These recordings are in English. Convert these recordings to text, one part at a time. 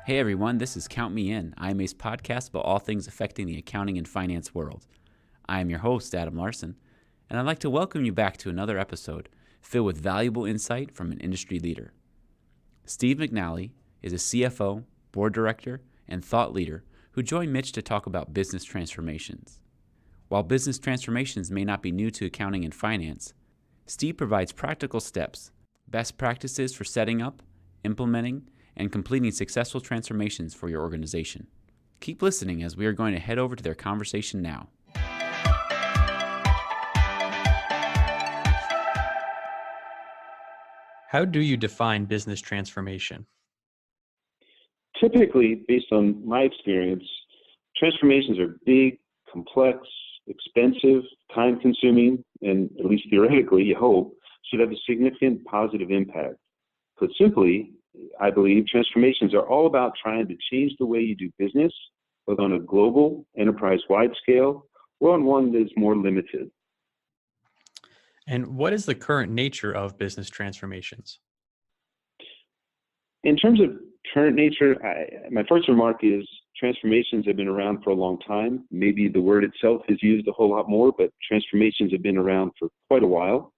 Hey everyone, this is Count Me In, IMA's podcast about all things affecting the accounting and finance world. I am your host, Adam Larson, and I'd like to welcome you back to another episode filled with valuable insight from an industry leader. Steve McNally is a CFO, board director, and thought leader who joined Mitch to talk about business transformations. While business transformations may not be new to accounting and finance, Steve provides practical steps, best practices for setting up, implementing, and completing successful transformations for your organization. Keep listening as we are going to head over to their conversation now. How do you define business transformation? Typically, based on my experience, transformations are big, complex, expensive, time-consuming, and at least theoretically, you hope, should have a significant positive impact. Put simply, I believe transformations are all about trying to change the way you do business, both on a global, enterprise-wide scale, or on one that is more limited. And what is the current nature of business transformations? In terms of current nature, my first remark is transformations have been around for a long time. Maybe the word itself is used a whole lot more, but transformations have been around for quite a while.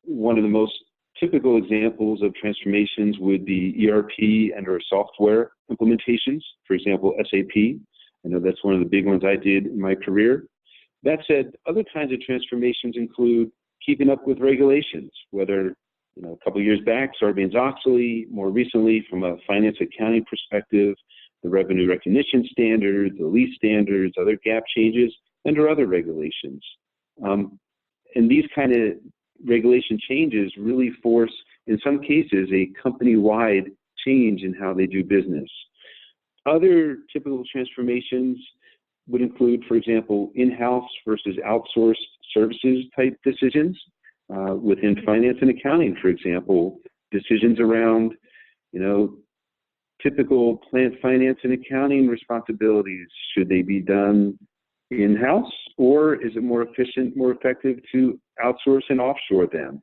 One of the most typical examples of transformations would be ERP and or software implementations, for example, SAP. I know that's one of the big ones I did in my career. That said, other kinds of transformations include keeping up with regulations, whether a couple of years back, Sarbanes-Oxley, more recently from a finance accounting perspective, the revenue recognition standards, the lease standards, other GAAP changes, and or other regulations. And these kind of regulation changes really force, in some cases, a company-wide change in how they do business. Other typical transformations would include, for example, in-house versus outsourced services type decisions within finance and accounting, for example, decisions around, typical plant finance and accounting responsibilities. Should they be done in-house, or is it more efficient, more effective to outsource and offshore them?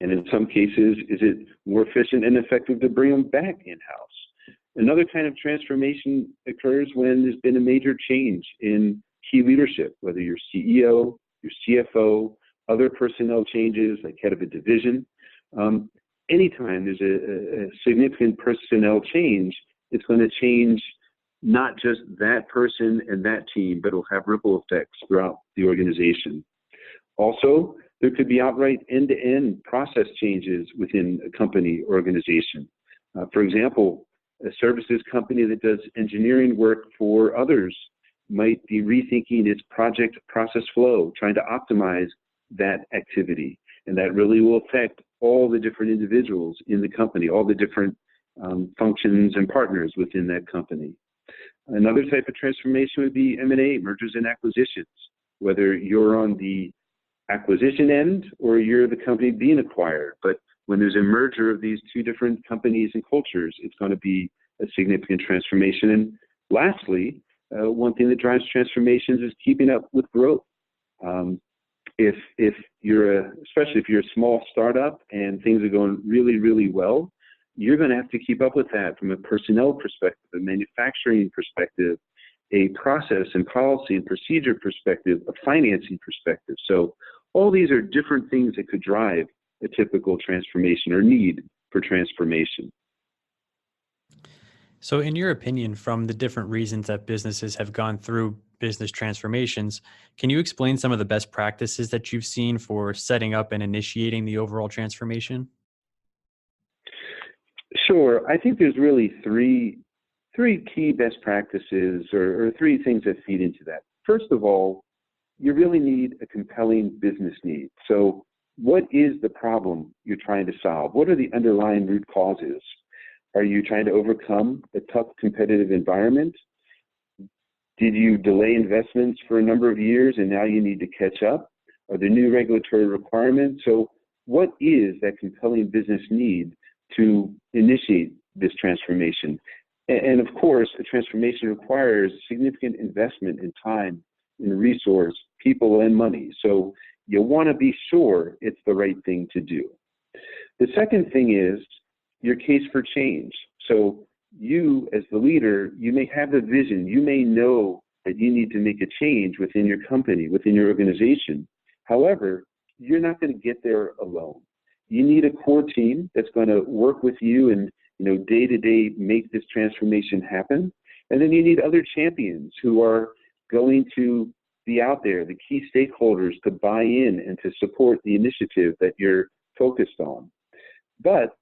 And in some cases, is it more efficient and effective to bring them back in-house? Another kind of transformation occurs when there's been a major change in key leadership, whether you're CEO, your CFO, other personnel changes like head of a division. Anytime there's a significant personnel change, it's going to change not just that person and that team, but it'll have ripple effects throughout the organization. Also, there could be outright end-to-end process changes within a company organization. For example, a services company that does engineering work for others might be rethinking its project process flow, trying to optimize that activity. And that really will affect all the different individuals in the company, all the different functions and partners within that company. Another type of transformation would be M&A, mergers and acquisitions, whether you're on the acquisition end or you're the company being acquired. But when there's a merger of these two different companies and cultures, it's going to be a significant transformation. And lastly, one thing that drives transformations is keeping up with growth. If you're especially if you're a small startup and things are going really, really well, you're going to have to keep up with that from a personnel perspective, a manufacturing perspective, a process and policy and procedure perspective, a financing perspective. So all these are different things that could drive a typical transformation or need for transformation. So in your opinion, from the different reasons that businesses have gone through business transformations, can you explain some of the best practices that you've seen for setting up and initiating the overall transformation? Sure. I think there's really three key best practices or three things that feed into that. First of all, you really need a compelling business need. So what is the problem you're trying to solve? What are the underlying root causes? Are you trying to overcome a tough competitive environment? Did you delay investments for a number of years and now you need to catch up? Are there new regulatory requirements? So what is that compelling business need to initiate this transformation? And of course, a transformation requires significant investment in time, in resource, people, and money. So you want to be sure it's the right thing to do. The second thing is your case for change. So you as the leader, you may have the vision, you may know that you need to make a change within your company, within your organization. However, you're not going to get there alone. You need a core team that's going to work with you and day to day make this transformation happen. And then you need other champions who are going to be out there, the key stakeholders, to buy in and to support the initiative that you're focused on. But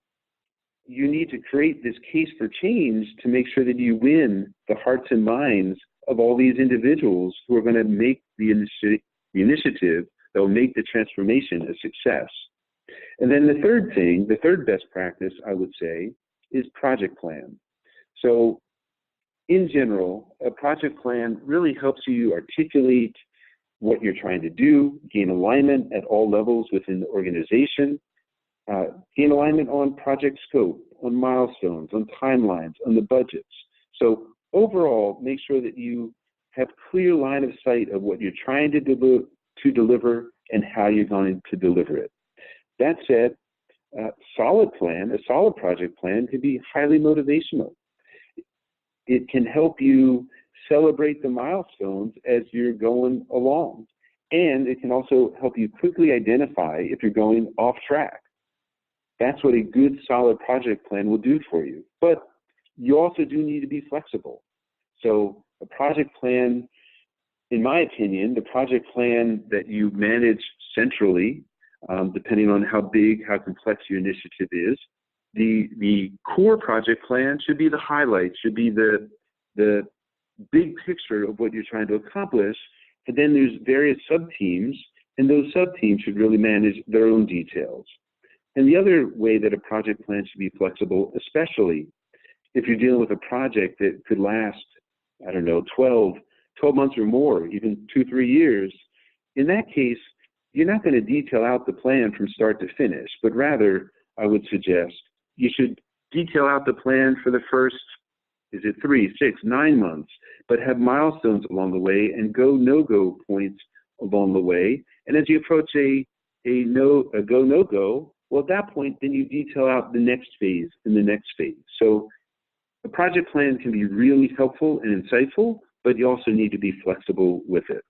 you need to create this case for change to make sure that you win the hearts and minds of all these individuals who are going to make the initiative that will make the transformation a success. And then the third best practice, I would say, is project plan. So in general, a project plan really helps you articulate what you're trying to do, gain alignment at all levels within the organization, gain alignment on project scope, on milestones, on timelines, on the budgets. So overall, make sure that you have clear line of sight of what you're trying to deliver and how you're going to deliver it. That said, a solid project plan can be highly motivational. It can help you celebrate the milestones as you're going along. And it can also help you quickly identify if you're going off track. That's what a good, solid project plan will do for you. But you also do need to be flexible. So a project plan, in my opinion, the project plan that you manage centrally, depending on how big, how complex your initiative is, the core project plan should be the highlight, should be the big picture of what you're trying to accomplish. And then there's various sub-teams, and those sub-teams should really manage their own details. And the other way that a project plan should be flexible, especially if you're dealing with a project that could last, 12 months or more, even 2-3 years, in that case, you're not going to detail out the plan from start to finish, but rather, I would suggest, you should detail out the plan for the first, 3, 6, 9 months, but have milestones along the way and go-no-go points along the way. And as you approach a go-no-go, well, at that point, then you detail out the next phase and the next phase. So a project plan can be really helpful and insightful, but you also need to be flexible with it.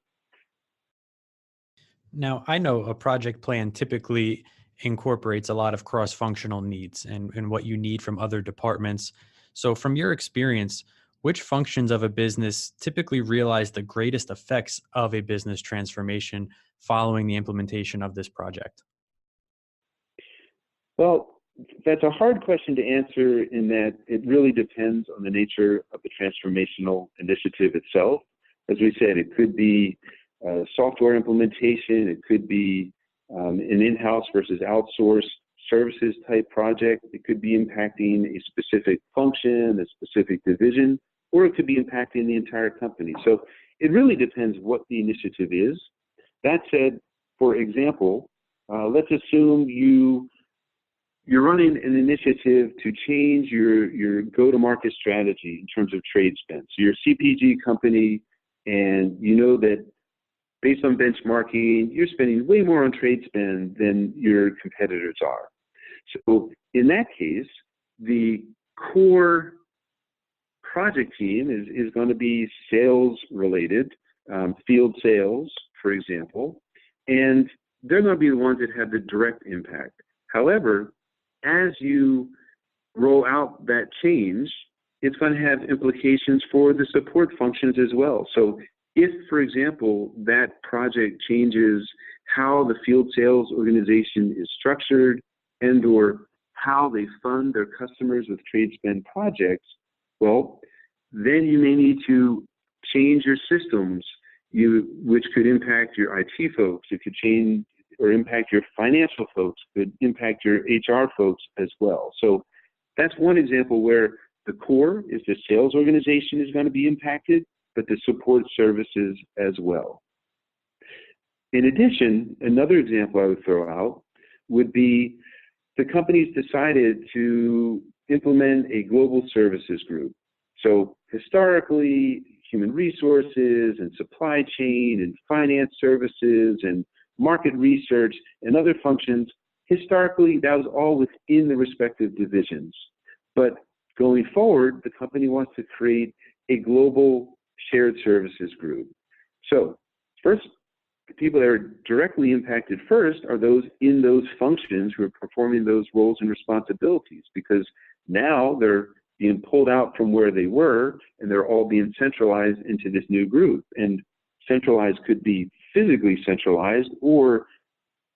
Now, I know a project plan typically incorporates a lot of cross-functional needs and what you need from other departments. So from your experience, which functions of a business typically realize the greatest effects of a business transformation following the implementation of this project? Well, that's a hard question to answer in that it really depends on the nature of the transformational initiative itself. As we said, it could be software implementation, it could be an in-house versus outsourced services type project, it could be impacting a specific function, a specific division, or it could be impacting the entire company. So it really depends what the initiative is. That said, for example, let's assume you're running an initiative to change your go-to-market strategy in terms of trade spend. So you're a CPG company, and you know that based on benchmarking, you're spending way more on trade spend than your competitors are. So in that case, the core project team is going to be sales related, field sales, for example, and they're going to be the ones that have the direct impact. However, as you roll out that change, it's going to have implications for the support functions as well. So if, for example, that project changes how the field sales organization is structured and or how they fund their customers with trade spend projects, well, then you may need to change your systems, which could impact your IT folks. It could change or impact your financial folks, could impact your HR folks as well. So that's one example where the core is the sales organization is going to be impacted, but the support services as well. In addition, another example I would throw out would be the company's decided to implement a global services group. So historically, human resources and supply chain and finance services and market research and other functions, historically, that was all within the respective divisions. But going forward, the company wants to create a global shared services group. So first, the people that are directly impacted first are those in those functions who are performing those roles and responsibilities, because now they're being pulled out from where they were and they're all being centralized into this new group. And centralized could be physically centralized or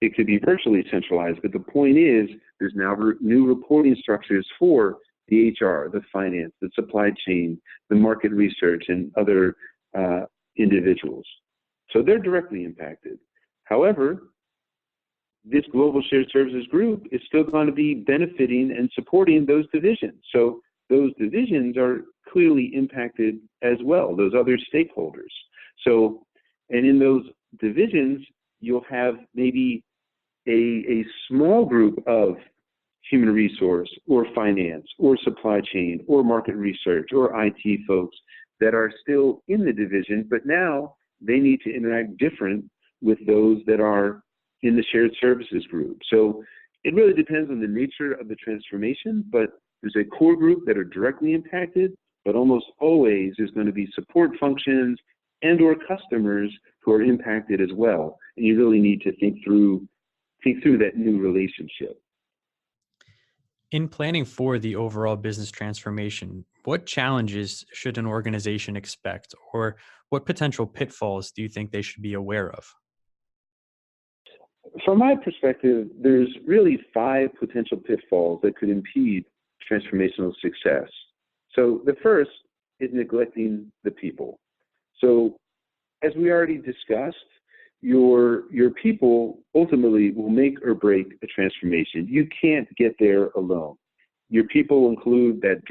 it could be virtually centralized. But the point is, there's now new reporting structures for the HR, the finance, the supply chain, the market research, and other individuals. So they're directly impacted. However, this global shared services group is still going to be benefiting and supporting those divisions. So those divisions are clearly impacted as well, those other stakeholders. So, and in those divisions, you'll have maybe a small group of human resource or finance or supply chain or market research or IT folks that are still in the division, but now they need to interact different with those that are in the shared services group. So it really depends on the nature of the transformation, but there's a core group that are directly impacted, but almost always there's going to be support functions and or customers who are impacted as well. And you really need to think through that new relationship. In planning for the overall business transformation, what challenges should an organization expect, or what potential pitfalls do you think they should be aware of? From my perspective, there's really 5 potential pitfalls that could impede transformational success. So the first is neglecting the people. So as we already discussed, your people ultimately will make or break a transformation. You can't get there alone. Your people include that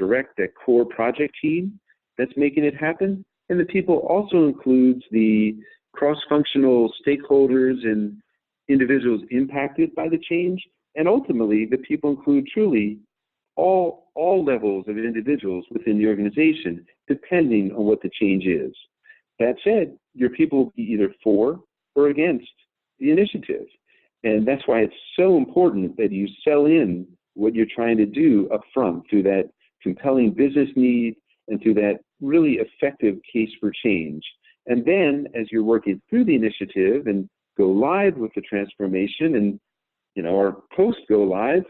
core project team that's making it happen, and the people also includes the cross-functional stakeholders and individuals impacted by the change, and ultimately the people include truly all levels of individuals within the organization, depending on what the change is. That said, your people will be either for or against the initiative. And that's why it's so important that you sell in what you're trying to do up front through that compelling business need and through that really effective case for change. And then as you're working through the initiative and go live with the transformation and, or post go live,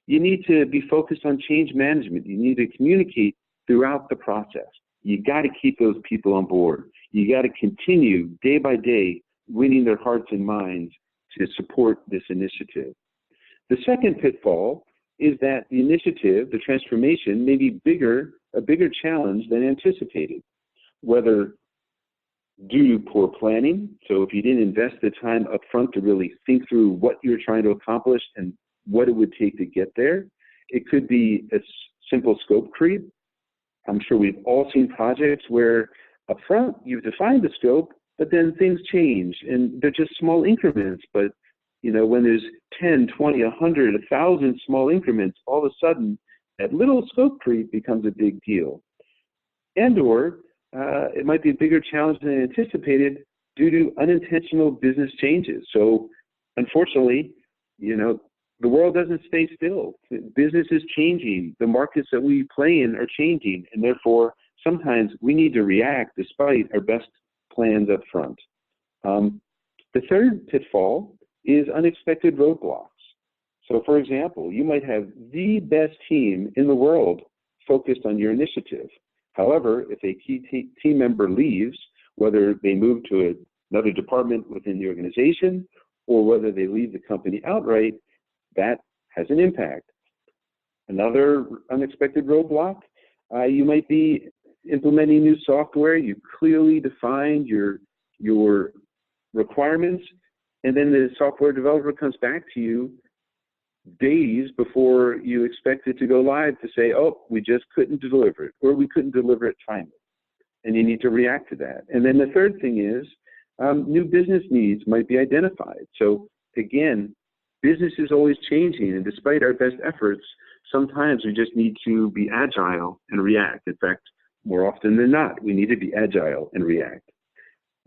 you need to be focused on change management. You need to communicate throughout the process. You got to keep those people on board. You got to continue day by day winning their hearts and minds to support this initiative. The second pitfall is that the initiative, the transformation, may be a bigger challenge than anticipated, whether due to poor planning. So if you didn't invest the time up front to really think through what you're trying to accomplish and what it would take to get there, it could be a simple scope creep. I'm sure we've all seen projects where up front you've defined the scope, but then things change and they're just small increments. But when there's 10, 20, 100, 1,000 small increments, all of a sudden that little scope creep becomes a big deal. And or it might be a bigger challenge than anticipated due to unintentional business changes. So unfortunately, the world doesn't stay still. Business is changing. The markets that we play in are changing. And therefore, sometimes we need to react despite our best plans up front. The third pitfall is unexpected roadblocks. So for example, you might have the best team in the world focused on your initiative. However, if a key team member leaves, whether they move to another department within the organization or whether they leave the company outright, that has an impact. Another unexpected roadblock, you might be implementing new software. You clearly defined your requirements, and then the software developer comes back to you days before you expect it to go live to say, oh, we just couldn't deliver it, or we couldn't deliver it timely. And you need to react to that. And then the third thing is new business needs might be identified. So again, business is always changing, and despite our best efforts, sometimes we just need to be agile and react. In fact, more often than not, we need to be agile and react.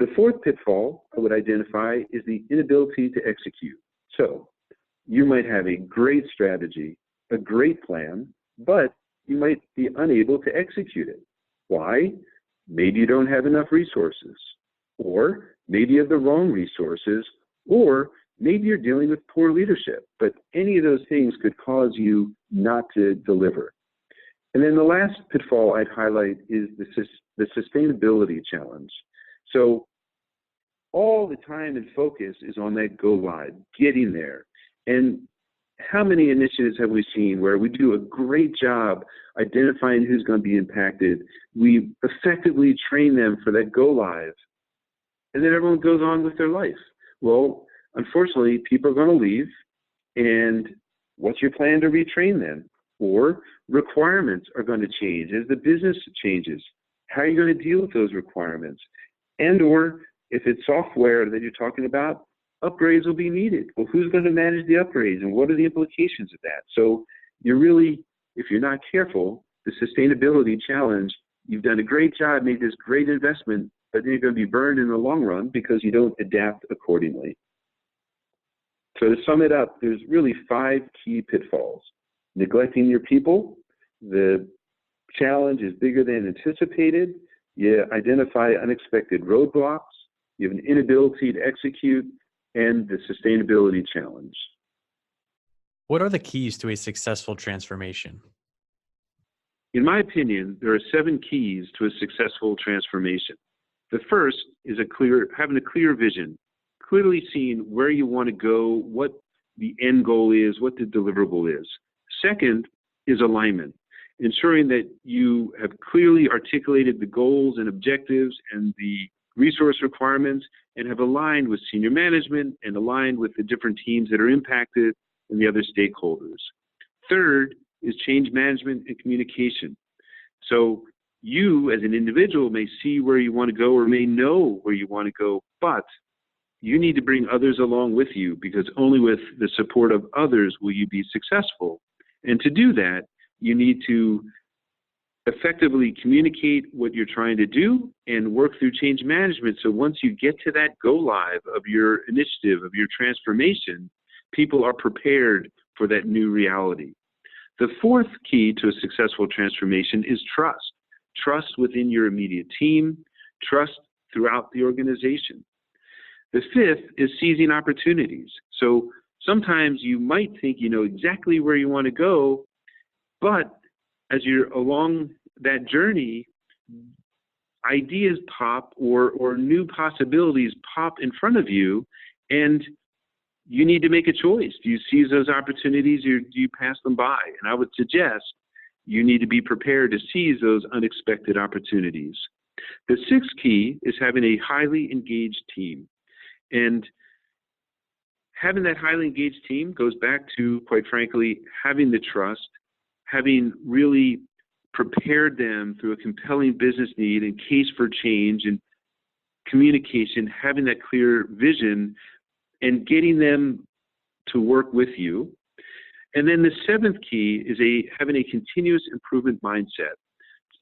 The fourth pitfall I would identify is the inability to execute. So you might have a great strategy, a great plan, but you might be unable to execute it. Why? Maybe you don't have enough resources, or maybe you have the wrong resources, or maybe you're dealing with poor leadership. But any of those things could cause you not to deliver. And then the last pitfall I'd highlight is the sustainability challenge. So all the time and focus is on that go live, getting there. And how many initiatives have we seen where we do a great job identifying who's going to be impacted? We effectively train them for that go live, and then everyone goes on with their life. Well, unfortunately, people are going to leave, and what's your plan to retrain them? Or requirements are going to change as the business changes. How are you going to deal with those requirements? And or if it's software that you're talking about, upgrades will be needed. Well, who's going to manage the upgrades, and what are the implications of that? So you're really, if you're not careful, the sustainability challenge, you've done a great job, made this great investment, but then you're going to be burned in the long run because you don't adapt accordingly. So to sum it up, there's really 5 key pitfalls. Neglecting your people, the challenge is bigger than anticipated, you identify unexpected roadblocks, you have an inability to execute, and the sustainability challenge. What are the keys to a successful transformation? In my opinion, there are 7 keys to a successful transformation. The first is having a clear vision, clearly seeing where you want to go, what the end goal is, what the deliverable is. Second is alignment, ensuring that you have clearly articulated the goals and objectives and the resource requirements and have aligned with senior management and aligned with the different teams that are impacted and the other stakeholders. Third is change management and communication. So you as an individual may see where you want to go or may know where you want to go, but you need to bring others along with you, because only with the support of others will you be successful. And to do that, you need to effectively communicate what you're trying to do and work through change management. So once you get to that go live of your initiative, of your transformation, people are prepared for that new reality. The fourth key to a successful transformation is trust. Trust within your immediate team, trust throughout the organization. The fifth is seizing opportunities. So sometimes you might think you know exactly where you want to go, but as you're along that journey, ideas pop or new possibilities pop in front of you, and you need to make a choice. Do you seize those opportunities, or do you pass them by? And I would suggest you need to be prepared to seize those unexpected opportunities. The sixth key is having a highly engaged team. And having that highly engaged team goes back to, quite frankly, having the trust, having really prepared them through a compelling business need and case for change and communication, having that clear vision and getting them to work with you. And then the seventh key is having a continuous improvement mindset.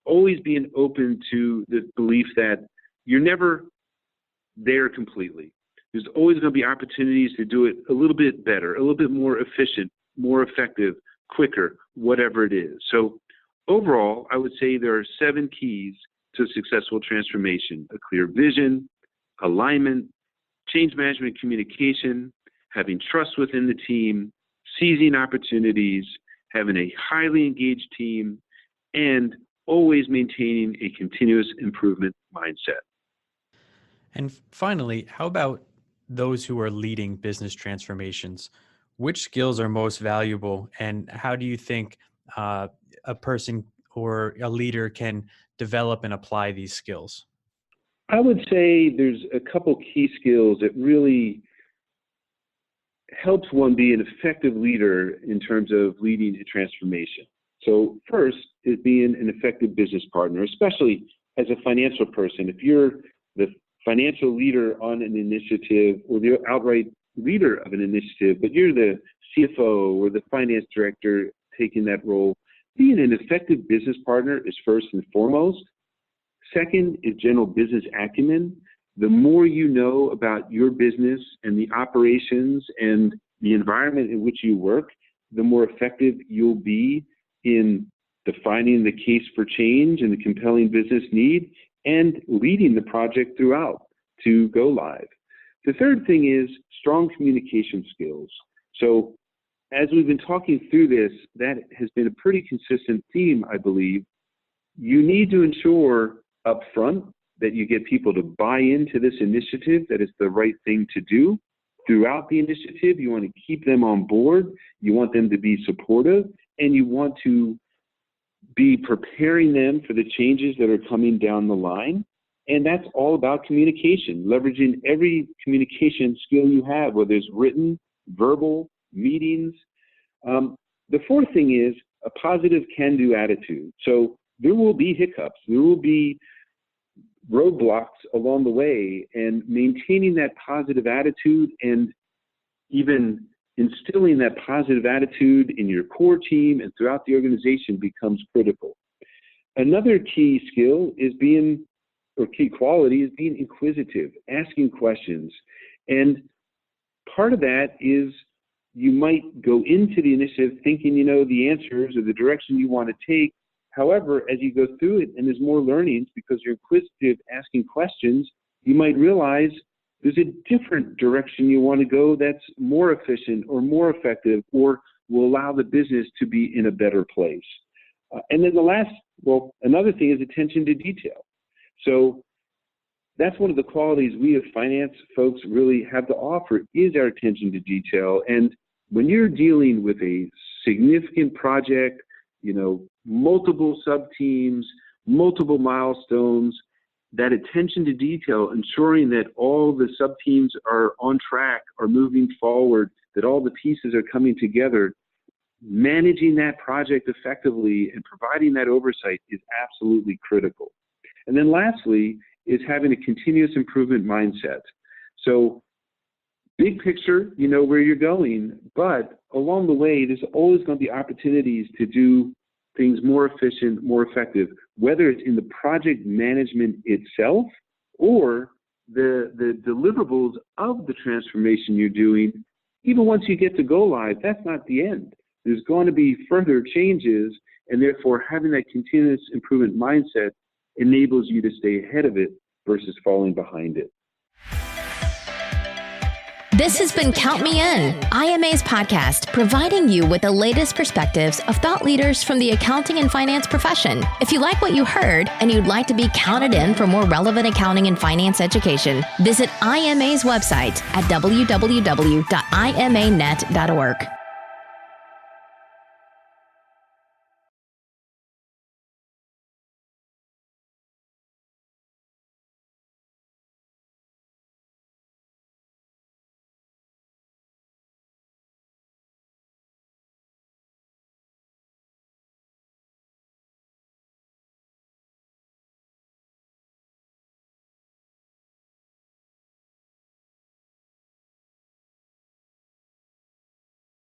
Always being open to the belief that you're never there completely. There's always going to be opportunities to do it a little bit better, a little bit more efficient, more effective, quicker, whatever it is. So overall, I would say there are 7 keys to successful transformation: a clear vision, alignment, change management communication, having trust within the team, seizing opportunities, having a highly engaged team, and always maintaining a continuous improvement mindset. And finally, how about those who are leading business transformations? Which skills are most valuable, and how do you think a person or a leader can develop and apply these skills? I would say there's a couple key skills that really helps one be an effective leader in terms of leading a transformation. So first is being an effective business partner, especially as a financial person. If you're the financial leader on an initiative or the outright leader of an initiative, but you're the CFO or the finance director taking that role, being an effective business partner is first and foremost. Second is general business acumen. The more you know about your business and the operations and the environment in which you work, the more effective you'll be in defining the case for change and the compelling business need, and leading the project throughout to go live. The third thing is strong communication skills. So as we've been talking through this, that has been a pretty consistent theme, I believe. You need to ensure upfront that you get people to buy into this initiative, that it's the right thing to do. Throughout the initiative, you want to keep them on board, you want them to be supportive, and you want to be preparing them for the changes that are coming down the line. And that's all about communication, leveraging every communication skill you have, whether it's written, verbal, meetings. The fourth thing is a positive can-do attitude. So there will be hiccups, there will be roadblocks along the way, and maintaining that positive attitude and even instilling that positive attitude in your core team and throughout the organization becomes critical. Another key skill is key quality is being inquisitive, asking questions. And part of that is you might go into the initiative thinking you know the answers or the direction you want to take. However, as you go through it and there's more learnings because you're inquisitive, asking questions, you might realize there's a different direction you want to go that's more efficient or more effective or will allow the business to be in a better place. And then another thing is attention to detail. So that's one of the qualities we as finance folks really have to offer is our attention to detail. And when you're dealing with a significant project, multiple sub-teams, multiple milestones, that attention to detail, ensuring that all the sub-teams are on track, are moving forward, that all the pieces are coming together, managing that project effectively and providing that oversight is absolutely critical. And then lastly is having a continuous improvement mindset. So big picture, you know where you're going, but along the way, there's always going to be opportunities to do things more efficient, more effective, whether it's in the project management itself or the deliverables of the transformation you're doing. Even once you get to go live, that's not the end. There's going to be further changes, and therefore having that continuous improvement mindset enables you to stay ahead of it versus falling behind it. This has been Count Me In, IMA's podcast, providing you with the latest perspectives of thought leaders from the accounting and finance profession. If you like what you heard and you'd like to be counted in for more relevant accounting and finance education, visit IMA's website at www.imanet.org.